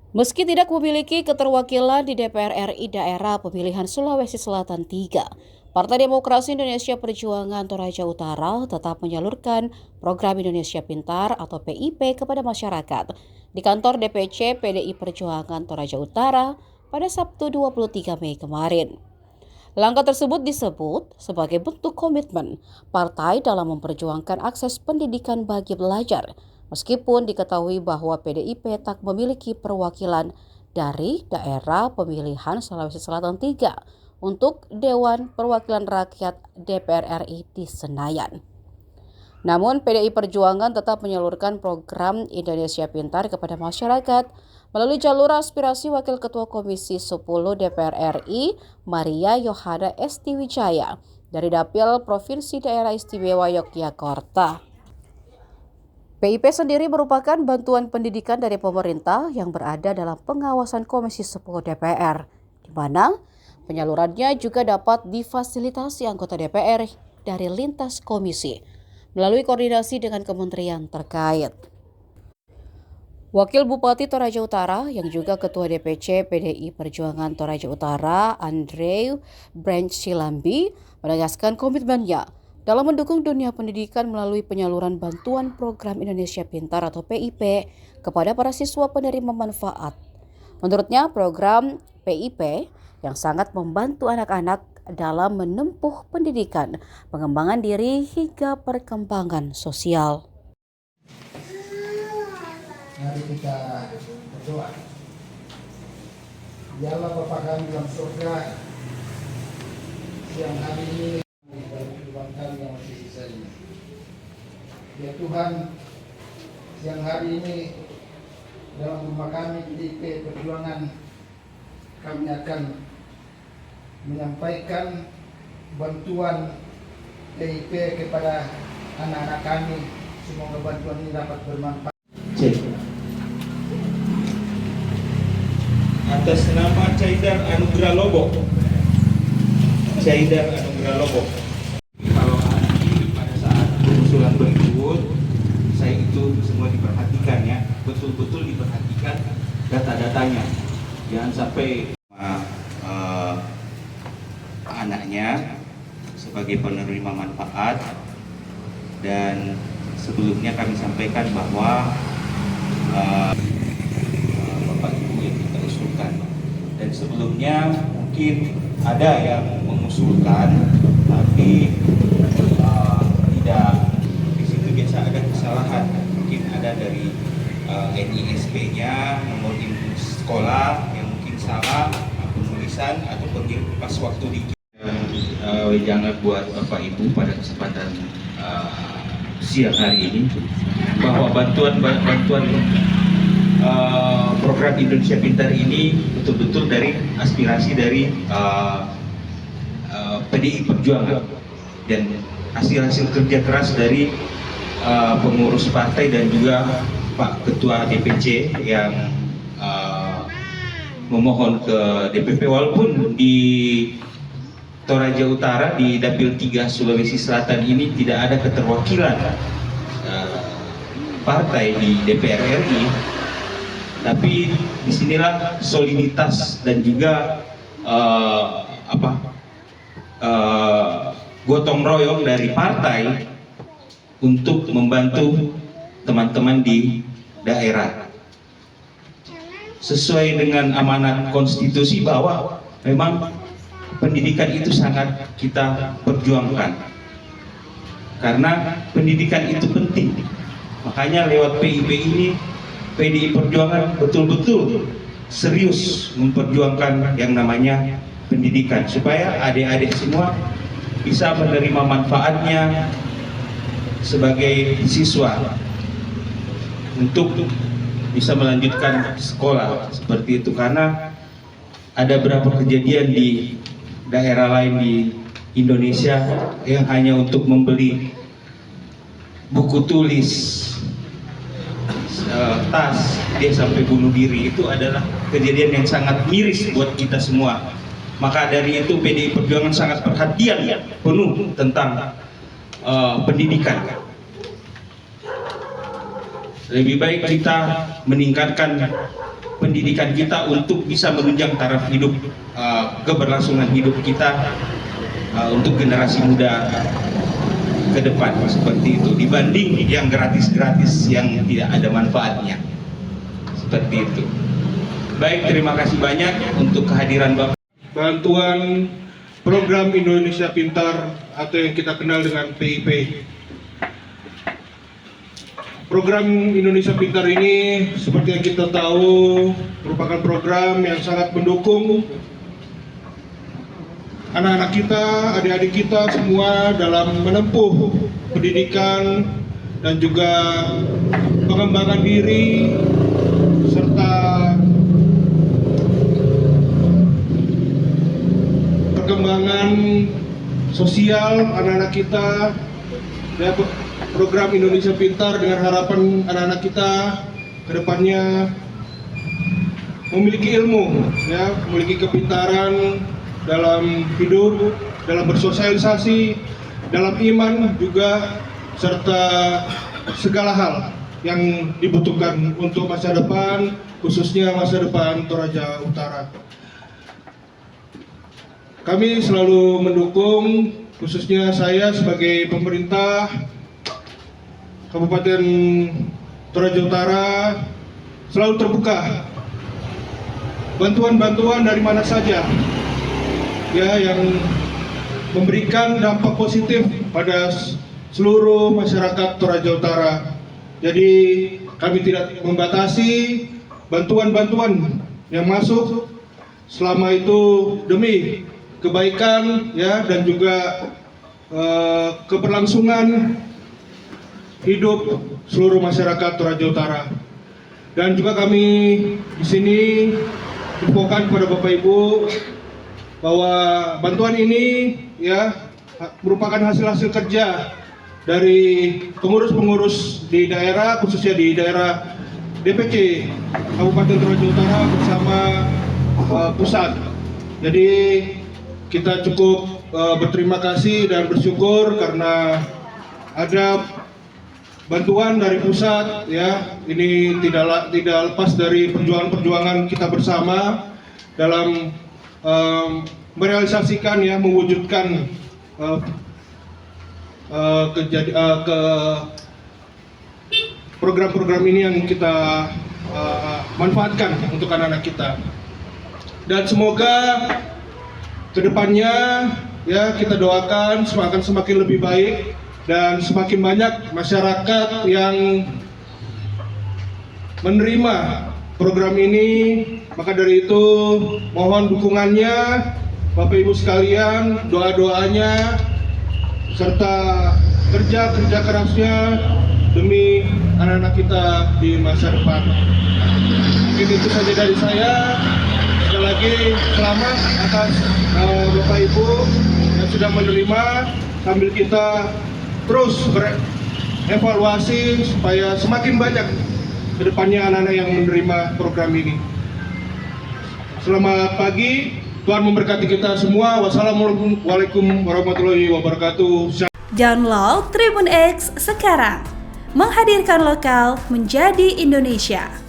Meski tidak memiliki keterwakilan di DPR RI daerah pemilihan Sulawesi Selatan 3, Partai Demokrasi Indonesia Perjuangan Toraja Utara tetap menyalurkan program Indonesia Pintar atau PIP kepada masyarakat di kantor DPC PDI Perjuangan Toraja Utara pada Sabtu 23 Mei kemarin. Langkah tersebut disebut sebagai bentuk komitmen partai dalam memperjuangkan akses pendidikan bagi belajar, meskipun diketahui bahwa PDIP tak memiliki perwakilan dari daerah pemilihan Sulawesi Selatan 3 untuk Dewan Perwakilan Rakyat DPR RI di Senayan. Namun PDI Perjuangan tetap menyalurkan program Indonesia Pintar kepada masyarakat melalui jalur aspirasi Wakil Ketua Komisi 10 DPR RI Maria Yohana Estiwijaya dari Dapil Provinsi Daerah Istimewa Yogyakarta. PIP sendiri merupakan bantuan pendidikan dari pemerintah yang berada dalam pengawasan Komisi 10 DPR, di mana penyalurannya juga dapat difasilitasi anggota DPR dari lintas komisi melalui koordinasi dengan kementerian terkait. Wakil Bupati Toraja Utara yang juga Ketua DPC PDI Perjuangan Toraja Utara, Andre Branch Silambi, menegaskan komitmennya dalam mendukung dunia pendidikan melalui penyaluran bantuan program Indonesia Pintar atau PIP kepada para siswa penerima manfaat. Menurutnya, program PIP yang sangat membantu anak-anak dalam menempuh pendidikan, pengembangan diri, hingga perkembangan sosial. Mari kita berdoa. Ya Allah Bapa kami dalam surga, siang hari ini dalam kehidupan kami yang masih sisa ini. Ya Tuhan, siang hari ini dalam rumah kami PDIP Perjuangan, kami akan menyampaikan bantuan PIP kepada anak-anak kami. Semoga bantuan ini dapat bermanfaat. Atas nama Caidar Anugrah Lobo. Caidar Anugrah Lobo. Kalau pada saat pengusulan berikut, saya itu semua diperhatikan ya, betul-betul diperhatikan data-datanya. Jangan sampai anaknya sebagai penerima manfaat. Dan sebelumnya kami sampaikan bahwa Bapak Ibu yang kita usulkan, dan sebelumnya mungkin ada yang mengusulkan tapi tidak, di situ biasa ada kesalahan, mungkin ada dari NISP-nya, nomor induk sekolah yang mungkin salah, penulisan atau pengirim pas waktu di jangan buat Bapak Ibu pada kesempatan siang hari ini bahwa bantuan program Indonesia Pintar ini betul-betul dari aspirasi dari PDI Perjuangan dan hasil-hasil kerja keras dari pengurus partai dan juga Pak Ketua DPC yang memohon ke DPP, walaupun di Toraja Utara di Dapil 3 Sulawesi Selatan ini tidak ada keterwakilan partai di DPR RI, tapi disinilah soliditas dan juga gotong royong dari partai untuk membantu teman-teman di daerah sesuai dengan amanat konstitusi bahwa memang pendidikan itu sangat kita perjuangkan karena pendidikan itu penting. Makanya lewat PIP ini PDI Perjuangan betul-betul serius memperjuangkan yang namanya pendidikan supaya adik-adik semua bisa menerima manfaatnya sebagai siswa untuk bisa melanjutkan sekolah seperti itu. Karena ada beberapa kejadian di daerah lain di Indonesia yang hanya untuk membeli buku tulis, tas, dia sampai bunuh diri. Itu adalah kejadian yang sangat miris buat kita semua. Maka dari itu PDI Perjuangan sangat perhatian penuh tentang pendidikan. Lebih baik kita meningkatkan pendidikan kita untuk bisa menunjang taraf hidup, keberlangsungan hidup kita untuk generasi muda ke depan, seperti itu, dibanding yang gratis-gratis yang tidak ada manfaatnya, seperti itu. Baik, terima kasih banyak untuk kehadiran Bapak. Bantuan program Indonesia Pintar atau yang kita kenal dengan PIP. Program Indonesia Pintar ini seperti yang kita tahu merupakan program yang sangat mendukung anak-anak kita, adik-adik kita semua dalam menempuh pendidikan dan juga pengembangan diri serta perkembangan sosial anak-anak kita. Ya, program Indonesia Pintar dengan harapan anak-anak kita ke depannya memiliki ilmu, ya, memiliki kepintaran dalam hidup, dalam bersosialisasi, dalam iman juga, serta segala hal yang dibutuhkan untuk masa depan, khususnya masa depan Toraja Utara. Kami selalu mendukung, khususnya saya sebagai pemerintah Kabupaten Toraja Utara, selalu terbuka bantuan-bantuan dari mana saja, ya, yang memberikan dampak positif pada seluruh masyarakat Toraja Utara. Jadi kami tidak membatasi bantuan-bantuan yang masuk selama itu demi kebaikan, ya, dan juga keberlangsungan hidup seluruh masyarakat Toraja Utara. Dan juga kami di sini infokan kepada Bapak Ibu bahwa bantuan ini, ya, merupakan hasil kerja dari pengurus-pengurus di daerah, khususnya di daerah DPC Kabupaten Toraja Utara bersama pusat. Jadi kita cukup berterima kasih dan bersyukur karena ada bantuan dari pusat, ya. Ini tidak lepas dari perjuangan kita bersama dalam merealisasikan, ya, mewujudkan program-program ini yang kita manfaatkan untuk anak-anak kita. Dan semoga kedepannya, ya, kita doakan akan semakin lebih baik dan semakin banyak masyarakat yang menerima program ini. Maka dari itu mohon dukungannya Bapak Ibu sekalian, doa-doanya serta kerja kerasnya demi anak-anak kita di masa depan. Mungkin itu saja dari saya. Sekali lagi selamat atas Bapak Ibu yang sudah menerima, sambil kita terus berevaluasi supaya semakin banyak ke depannya anak-anak yang menerima program ini. Selamat pagi, Tuhan memberkati kita semua. Wassalamualaikum warahmatullahi wabarakatuh. Download Tribun X sekarang, menghadirkan lokal menjadi Indonesia.